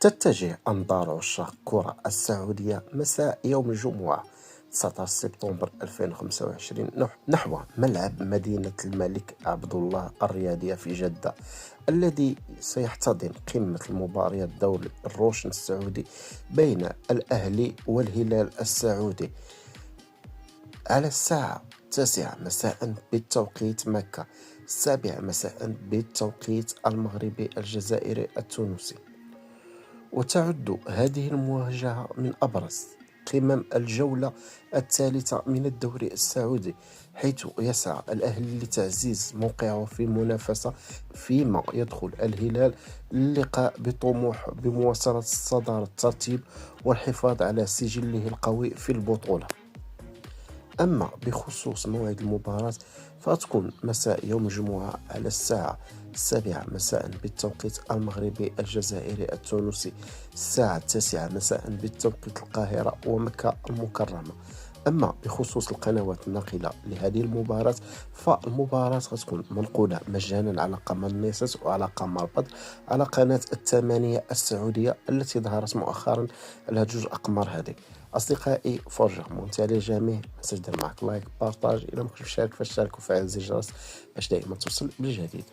تتجه أنظار عشاق الكرة السعودية مساء يوم الجمعة 19 سبتمبر 2025 نحو ملعب مدينة الملك عبد الله الرياضية في جدة، الذي سيحتضن قمة المباريات دوري الروشن السعودي بين الأهلي والهلال السعودي على الساعة 9 مساء بالتوقيت مكة، 7 مساء بالتوقيت المغربي الجزائري التونسي. وتعد هذه المواجهة من أبرز قمم الجولة الثالثة من الدوري السعودي، حيث يسعى الأهلي لتعزيز موقعه في المنافسة، فيما يدخل الهلال للقاء بطموح بمواصلة الصدارة الترتيب والحفاظ على سجله القوي في البطولة. أما بخصوص موعد المباراة فتكون مساء يوم الجمعة على الساعة 7 مساء بالتوقيت المغربي الجزائري التونسي، الساعة 9 مساء بالتوقيت القاهرة ومكة المكرمة. أما بخصوص القنوات الناقلة لهذه المباراة فالمباراة غتكون منقولة مجانا على قمر النيسات وعلى قمر بدر على قناة الثمانية السعودية التي ظهرت مؤخرا على جوج أقمار هذه. أصدقائي فرجة ممتعة للجميع، ما تقدر معك لايك بارطاج، إلا ما كنتش مشارك فاشترك وفعل زر الجرس باش دائما توصل بالجديد.